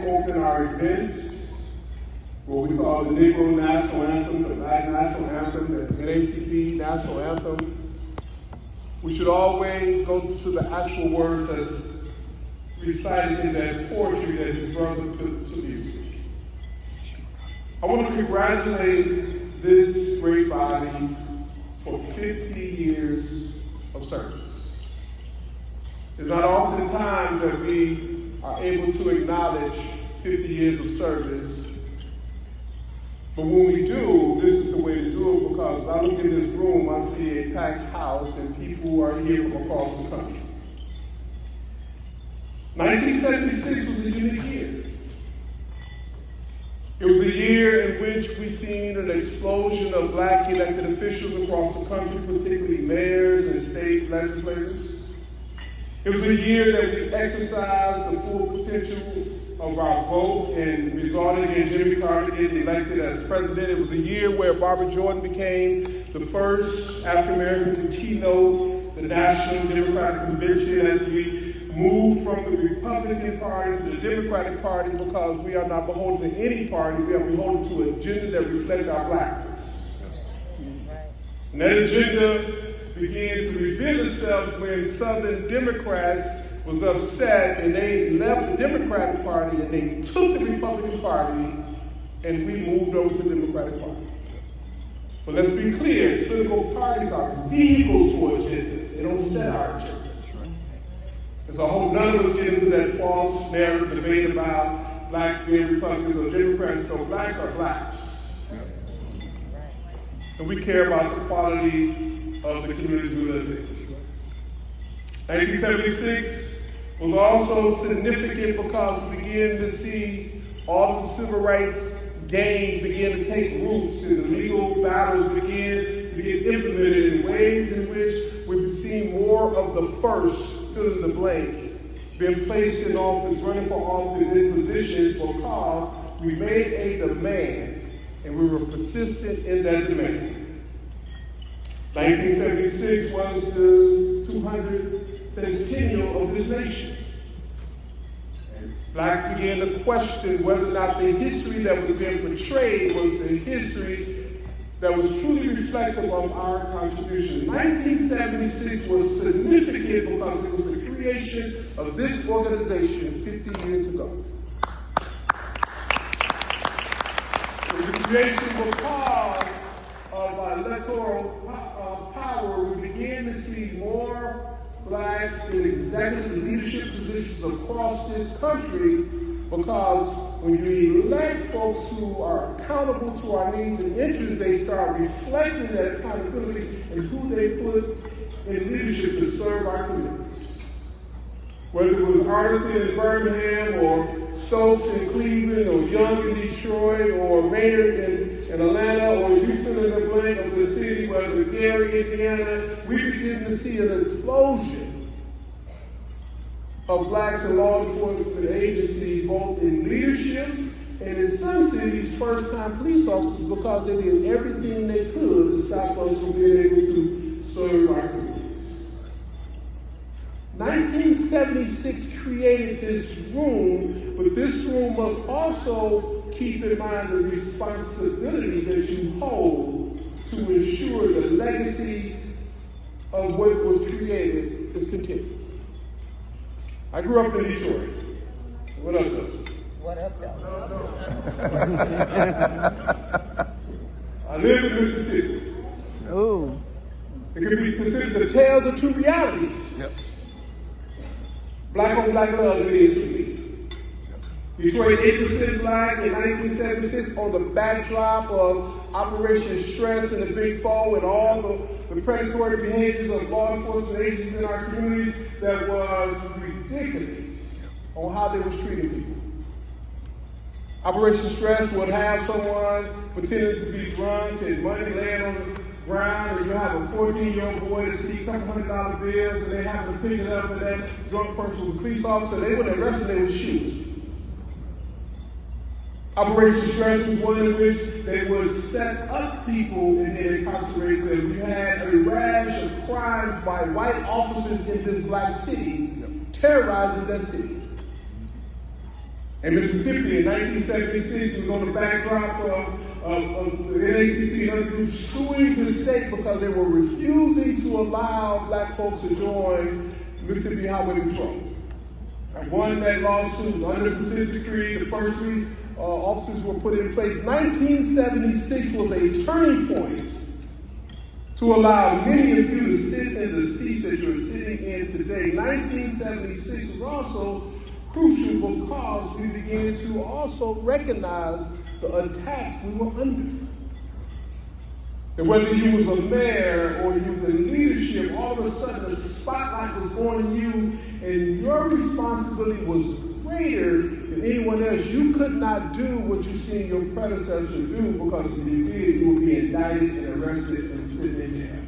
open our events, what we call the Negro National Anthem, the Black National Anthem, the NAACP National Anthem, we should always go to the actual words that's recited in that poetry that his brother put to music. I want to congratulate this great body for 50 years of service. It's not oftentimes that we are able to acknowledge 50 years of service, but when we do, this is the way to do it, because as I look in this room, I see a packed house and people who are here from across the country. 1976 was a unique year. It was a year in which we seen an explosion of black elected officials across the country, particularly mayors and state legislators. It was a year that we exercised the full potential of our vote and resulted in Jimmy Carter getting elected as president. It was a year where Barbara Jordan became the first African American to keynote the National Democratic Convention as we moved from the Republican Party to the Democratic Party, because we are not beholden to any party, we are beholden to an agenda that reflects our blackness. And that agenda began to reveal itself when Southern Democrats was upset and they left the Democratic Party and they took the Republican Party and we moved over to the Democratic Party. But let's be clear, political parties are vehicles for agenda. They don't set our agenda. And so I hope none of us get into that false narrative debate about blacks being Republicans or Democrats. So blacks are blacks. And we care about the quality of the communities we live in. 1976 was also significant because we began to see all of the civil rights gains begin to take roots and the legal battles begin to get implemented in ways in which we've seen more of the first, fill in the blank, being placed in office, running for office in positions because we made a demand and we were persistent in that demand. 1976 was the 200th centennial of this nation. And blacks began to question whether or not the history that was being portrayed was the history that was truly reflective of our contribution. 1976 was significant because it was the creation of this organization 50 years ago. It was the creation because of our electoral power. We began to see more blacks in executive leadership positions across this country, because when you elect folks who are accountable to our needs and interests, they start reflecting that accountability and who they put in leadership to serve our communities. Whether it was Arlington in Birmingham, or Stokes in Cleveland, or Young in Detroit, or Maynard in Atlanta, or you fill in the blank of the city, whether it's Gary, Indiana, we begin to see an explosion of blacks in law enforcement agencies, both in leadership and in some cities, first-time police officers, because they did everything they could to stop us from being able to serve our communities. 1976 created this room, but this room must also keep in mind the responsibility that you hold to ensure the legacy of what was created is continued. I grew up in Detroit. What up, though? What up, though? I live in Mississippi. Ooh. It can be considered the tale of two realities. Yep. Black on black love it is for me. Detroit 8% black in 1976 on the backdrop of Operation Stress and the Big Four and all the predatory behaviors of law enforcement agencies in our communities that was ridiculous on how they was treating people. Operation Stress would have someone pretending to be drunk and money laying on the ground, and you have a 14-year-old boy that sees a couple $100 bills, and they have to pick it up, and that drunk person was a police officer. They wouldn't arrest him, they would shoot. Operation Stress was one in which they would set up people and then incarcerate them. You had a rash of crimes by white officers in this black city, terrorizing that city. In Mississippi in 1976, it was on the backdrop of the NAACP and other groups suing the state because they were refusing to allow black folks to join Mississippi Highway Patrol. I won that lawsuit under the consent decree. The first three officers were put in place. 1976 was a turning point to allow many of you to sit in the seats that you're sitting in today. 1976 was also crucial because we began to also recognize the attacks we were under. And whether you was a mayor or you was in leadership, all of a sudden the spotlight was on you and your responsibility was greater than anyone else. You could not do what you seen your predecessor do because if you did, you would be indicted and arrested and sitting in jail.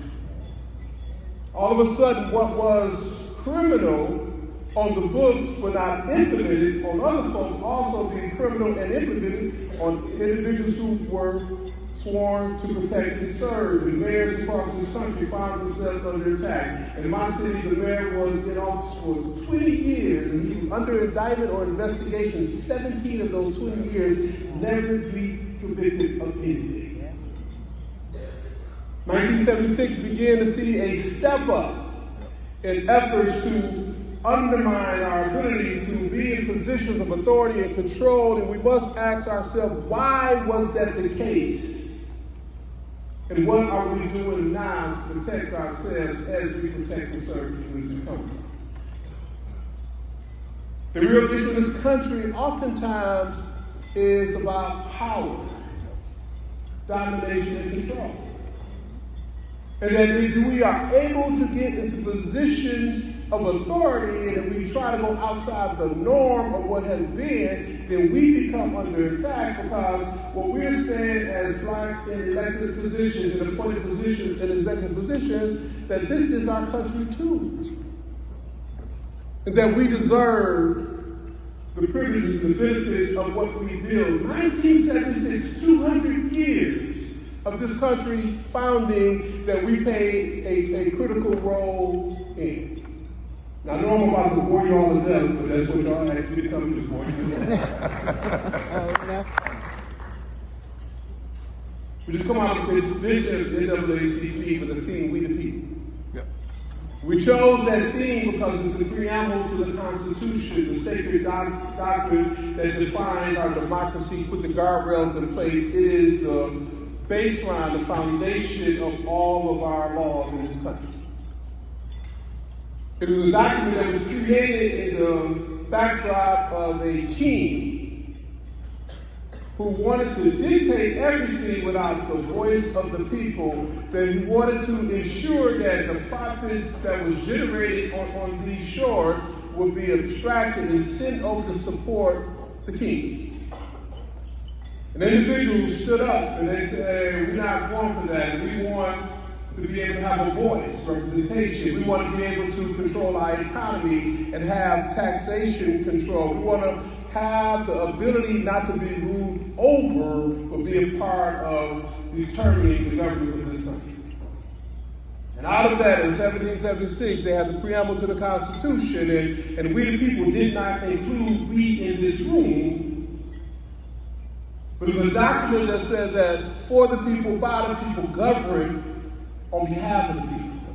All of a sudden, what was criminal on the books were not implemented on other folks, also being criminal and implemented on individuals who were sworn to protect and serve. And mayors across this country found themselves under attack. And in my city, the mayor was in office for 20 years, and he was under indictment or investigation 17 of those 20 years, never be convicted of anything. 1976 began to see a step up in efforts to undermine our ability to be in positions of authority and control, and we must ask ourselves, why was that the case? And what are we doing now to protect ourselves as we protect and serve the community we come from? The real issue in this country oftentimes is about power, domination, and control. And that if we are able to get into positions of authority and if we try to go outside the norm of what has been, then we become under attack because what we're saying as black in elected positions and appointed positions and executive positions, that this is our country too. And that we deserve the privileges and the benefits of what we build. 1976, 200 years of this country founding that we played a critical role in. Now, I know I'm about to bore you all to death, but that's what y'all asked me to come to bore you. We just come out with this vision of the NAACP with the theme, We the People. Yep. We chose that theme because it's the preamble to the Constitution, the sacred doctrine that defines our democracy, put the guardrails in place. It is the baseline, the foundation of all of our laws in this country. It was a document that was created in the backdrop of a king who wanted to dictate everything without the voice of the people, that he wanted to ensure that the profits that was generated on these shores would be abstracted and sent over to support the king. And individuals stood up and they said, we're not going for that. We want to be able to have a voice, representation. We want to be able to control our economy and have taxation control. We want to have the ability not to be ruled over, but be a part of determining the governance of this country. And out of that, in 1776, they had the preamble to the Constitution, and we the people did not include we in this room. But it was a document that said that for the people, by the people, governed on behalf of the people.